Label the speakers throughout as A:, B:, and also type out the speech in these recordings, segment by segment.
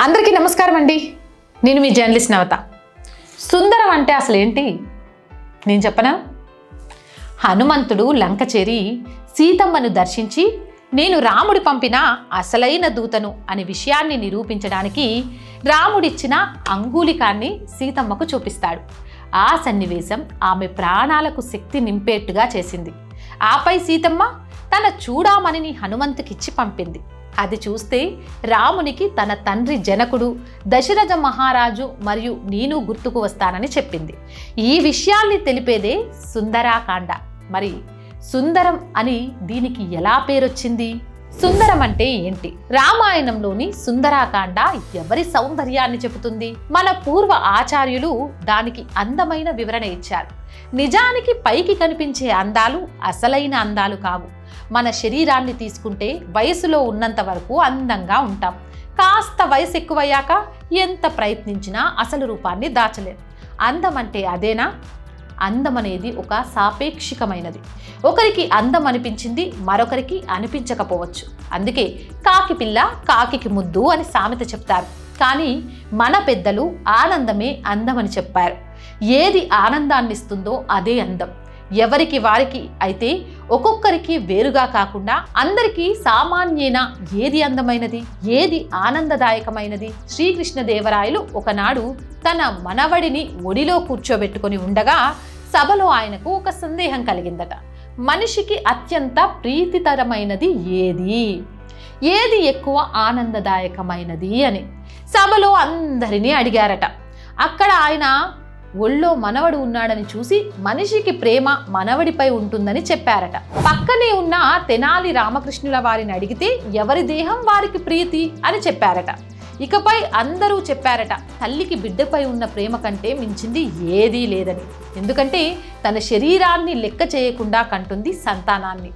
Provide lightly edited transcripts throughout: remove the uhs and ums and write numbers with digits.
A: అందరికీ నమస్కారం అండి. నేను మీ జర్నలిస్ట్ నవత. సుందరం అంటే అసలు ఏంటి నేను చెప్పనా? హనుమంతుడు లంక చేరి సీతమ్మను దర్శించి నేను రాముడి పంపిన అసలైన దూతను అనే విషయాన్ని నిరూపించడానికి రాముడిచ్చిన అంగుళికాన్ని సీతమ్మకు చూపిస్తాడు. ఆ సన్నివేశం ఆమె ప్రాణాలకు శక్తి నింపేట్టుగా చేసింది. ఆపై సీతమ్మ తన చూడామణిని హనుమంతుకిచ్చి పంపింది. అది చూస్తే రామునికి తన తండ్రి జనకుడు, దశరథ మహారాజు మరియు నేను గుర్తుకు వస్తానని చెప్పింది. ఈ విషయాల్ని తెలిపేదే సుందరాకాండ. మరి సుందరం అని దీనికి ఎలా పేరొచ్చింది? సుందరం అంటే ఏంటి? రామాయణంలోని సుందరాకాండ ఎవరి సౌందర్యాన్ని చెబుతుంది? మన పూర్వ ఆచార్యులు దానికి అందమైన వివరణ ఇచ్చారు. నిజానికి పైకి కనిపించే అందాలు అసలైన అందాలు కావు. మన శరీరాన్ని తీసుకుంటే వయసులో ఉన్నంత వరకు అందంగా ఉంటాం. కాస్త వయసు ఎక్కువయ్యాక ఎంత ప్రయత్నించినా అసలు రూపాన్ని దాచలేం. అందం అంటే అదేనా? అందం అనేది ఒక సాపేక్షికమైనది. ఒకరికి అందం అనిపించింది, మరొకరికి అనిపించకపోవచ్చు. అందుకే కాకి పిల్ల కాకికి ముద్దు అని సామెత చెప్తారు. కానీ మన పెద్దలు ఆనందమే అందం అని చెప్పారు. ఏది ఆనందాన్ని ఇస్తుందో అదే అందం. ఎవరికి వారికి అయితే ఒక్కొక్కరికి వేరుగా కాకుండా అందరికీ సామాన్యేన ఏది అందమైనది, ఏది ఆనందదాయకమైనది? శ్రీకృష్ణదేవరాయలు ఒకనాడు తన మనవడిని ఒడిలో కూర్చోబెట్టుకొని ఉండగా సభలో ఆయనకు ఒక సందేహం కలిగిందట. మనిషికి అత్యంత ప్రీతితరమైనది ఏది, ఏది ఎక్కువ ఆనందదాయకమైనది అని సభలో అందరినీ అడిగారట. అక్కడ ఆయన ఒళ్ళో మనవడు ఉన్నాడని చూసి మనిషికి ప్రేమ మనవడిపై ఉంటుందని చెప్పారట. పక్కనే ఉన్న తెనాలి రామకృష్ణుల వారిని అడిగితే ఎవరి దేహం వారికి ప్రీతి అని చెప్పారట. ఇకపై అందరూ చెప్పారట, తల్లికి బిడ్డపై ఉన్న ప్రేమ కంటే మించింది ఏదీ లేదని. ఎందుకంటే తన శరీరాన్ని లెక్క చేయకుండా కంటుంది సంతానాన్ని.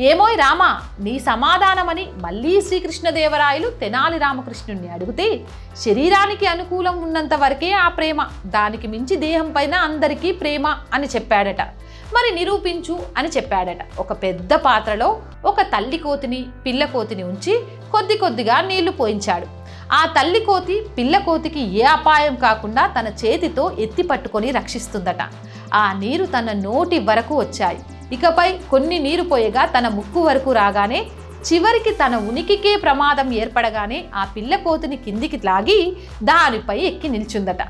A: ఏమోయ్ రామా, నీ సమాధానమని మళ్ళీ శ్రీకృష్ణదేవరాయలు తెనాలి రామకృష్ణుణ్ణి అడిగితే శరీరానికి అనుకూలం ఉన్నంత వరకే ఆ ప్రేమ, దానికి మించి దేహం పైన అందరికీ ప్రేమ అని చెప్పాడట. మరి నిరూపించు అని చెప్పాడట. ఒక పెద్ద పాత్రలో ఒక తల్లి కోతిని పిల్ల కోతిని ఉంచి కొద్ది కొద్దిగా నీళ్లు పోయించాడు. ఆ తల్లి కోతి పిల్ల కోతికి ఏ అపాయం కాకుండా తన చేతితో ఎత్తి పట్టుకొని రక్షిస్తుందట. ఆ నీరు తన నోటి వరకు వచ్చాయి. ఇకపై కొన్ని నీరు పోయగా తన ముక్కు వరకు రాగానే చివరికి తన ఉనికికే ప్రమాదం ఏర్పడగానే ఆ పిల్ల కోతిని కిందికి లాగి దానిపై ఎక్కి నిల్చుందట.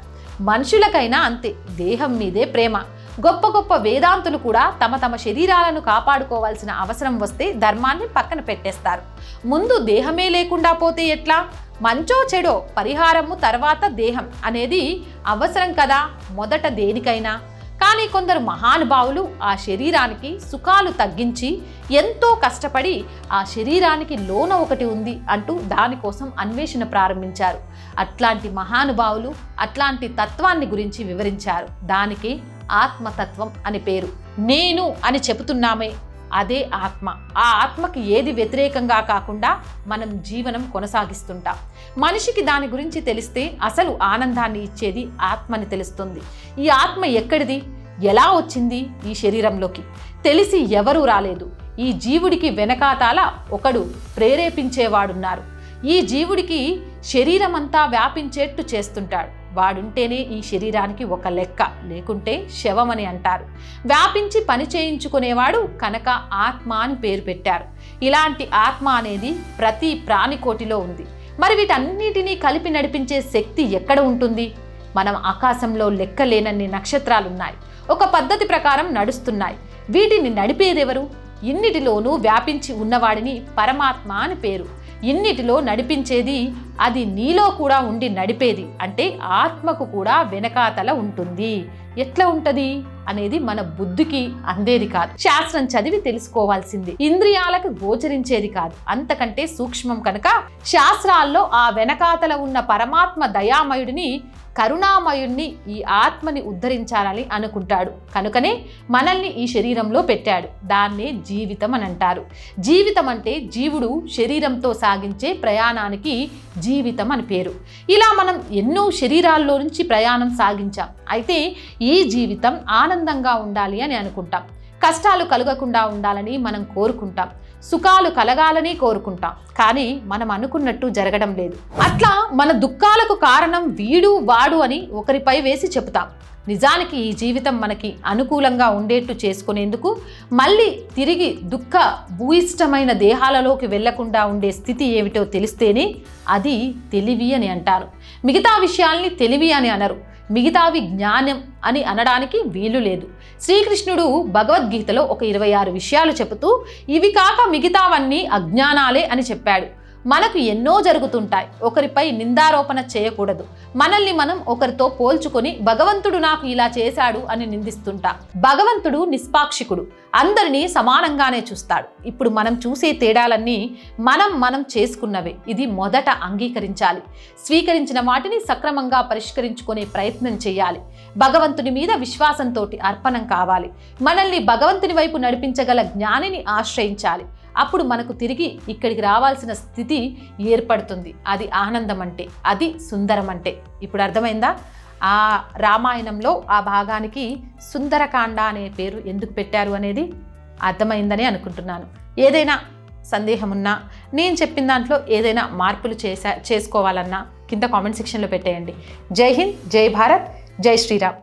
A: మనుషులకైనా అంతే, దేహం మీదే ప్రేమ. గొప్ప గొప్ప వేదాంతులు కూడా తమ తమ శరీరాలను కాపాడుకోవాల్సిన అవసరం వస్తే ధర్మాన్ని పక్కన పెట్టేస్తారు. ముందు దేహమే లేకుండా పోతే ఎట్లా? మంచో చెడో పరిహారము తర్వాత దేహం అనేది అవసరం కదా మొదట దేనికైనా. కానీ కొందరు మహానుభావులు ఆ శరీరానికి సుఖాలు తగ్గించి ఎంతో కష్టపడి ఆ శరీరానికి లోన ఒకటి ఉంది అంటూ దానికోసం అన్వేషణ ప్రారంభించారు. అట్లాంటి మహానుభావులు అట్లాంటి తత్వాన్ని గురించి వివరించారు. దానికి ఆత్మతత్వం అని పేరు. నేను అని చెబుతున్నామే, అదే ఆత్మ. ఆ ఆత్మకి ఏది వ్యతిరేకంగా కాకుండా మనం జీవనం కొనసాగిస్తుంటాం. మనిషికి దాని గురించి తెలిస్తే అసలు ఆనందాన్ని ఇచ్చేది ఆత్మని తెలుస్తుంది. ఈ ఆత్మ ఎక్కడిది, ఎలా వచ్చింది ఈ శరీరంలోకి? తెలిసి ఎవరూ రాలేదు. ఈ జీవుడికి వెనకాతాల ఒకడు ప్రేరేపించేవాడున్నారు. ఈ జీవుడికి శరీరమంతా వ్యాపించేట్టు చేస్తుంటాడు. వాడుంటేనే ఈ శరీరానికి ఒక లెక్క, లేకుంటే శవమని అంటారు. వ్యాపించి పని చేయించుకునేవాడు కనుక ఆత్మ అని పేరు పెట్టారు. ఇలాంటి ఆత్మ అనేది ప్రతి ప్రాణికోటిలో ఉంది. మరి వీటన్నిటినీ కలిపి నడిపించే శక్తి ఎక్కడ ఉంటుంది? మనం ఆకాశంలో లెక్కలేనన్ని నక్షత్రాలున్నాయి, ఒక పద్ధతి ప్రకారం నడుస్తున్నాయి. వీటిని నడిపేదెవరు? ఇన్నిటిలోనూ వ్యాపించి ఉన్నవాడిని పరమాత్మ అని పేరు. ఇన్నిటిలో నడిపించేది, అది నీలో కూడా ఉండి నడిపేది. అంటే ఆత్మకు కూడా వెనకాతల ఉంటుంది. ఎట్లా ఉంటది అనేది మన బుద్ధికి అందేది కాదు. శాస్త్రం చదివి తెలుసుకోవాల్సింది. ఇంద్రియాలకు గోచరించేది కాదు. అంతకంటే సూక్ష్మం కనుక శాస్త్రాల్లో ఆ వెనకాతల ఉన్న పరమాత్మ దయామయుడిని, కరుణామయుడిని, ఈ ఆత్మని ఉద్ధరించాలని అనుకుంటాడు. కనుకనే మనల్ని ఈ శరీరంలో పెట్టాడు. దాన్నే జీవితం అని అంటారు. జీవితం అంటే జీవుడు శరీరంతో సాగించే ప్రయాణానికి జీవితం అని పేరు. ఇలా మనం ఎన్నో శరీరాల్లో నుంచి ప్రయాణం సాగించాం. అయితే ఈ జీవితం ఆనందంగా ఉండాలి అని అనుకుంటాం. కష్టాలు కలగకుండా ఉండాలని మనం కోరుకుంటాం. సుఖాలు కలగాలని కోరుకుంటాం, కానీ మనం అనుకున్నట్టు జరగడం లేదు. అట్లా మన దుఃఖాలకు కారణం వీడు వాడు అని ఒకరిపై వేసి చెబుతాం. నిజానికి ఈ జీవితం మనకి అనుకూలంగా ఉండేట్టు చేసుకునేందుకు మళ్ళీ తిరిగి దుఃఖ భూయిష్టమైన దేహాలలోకి వెళ్లకుండా ఉండే స్థితి ఏమిటో తెలిస్తేనే అది తెలివి అని అంటారు. మిగతా విషయాల్ని తెలివి అని అనరు. మిగతావి జ్ఞానం అని అనడానికి వీలు లేదు. శ్రీకృష్ణుడు భగవద్గీతలో ఒక 26 విషయాలు చెబుతూ ఇవి కాక మిగతావన్నీ అజ్ఞానాలే అని చెప్పాడు. మనకు ఎన్నో జరుగుతుంటాయి. ఒకరిపై నిందారోపణ చేయకూడదు. మనల్ని మనం ఒకరితో పోల్చుకొని భగవంతుడు నాకు ఇలా చేశాడు అని నిందిస్తుంటా. భగవంతుడు నిష్పాక్షికుడు, అందరినీ సమానంగానే చూస్తాడు. ఇప్పుడు మనం చూసే తేడాలన్నీ మనం చేసుకున్నవే. ఇది మొదట అంగీకరించాలి. స్వీకరించిన వాటిని సక్రమంగా పరిష్కరించుకునే ప్రయత్నం చేయాలి. భగవంతుని మీద విశ్వాసంతో అర్పణం కావాలి. మనల్ని భగవంతుని వైపు నడిపించగల జ్ఞానిని ఆశ్రయించాలి. అప్పుడు మనకు తిరిగి ఇక్కడికి రావాల్సిన స్థితి ఏర్పడుతుంది. అది ఆనందం అంటే, అది సుందరం అంటే. ఇప్పుడు అర్థమైందా? ఆ రామాయణంలో ఆ భాగానికి సుందరకాండ అనే పేరు ఎందుకు పెట్టారు అనేది అర్థమైందని అనుకుంటున్నాను. ఏదైనా సందేహం ఉన్నా, నేను చెప్పిన దాంట్లో ఏదైనా మార్పులు చేసుకోవాలన్నా కింద కామెంట్ సెక్షన్లో పెట్టేయండి. జై హింద్, జై భారత్, జై శ్రీరామ్.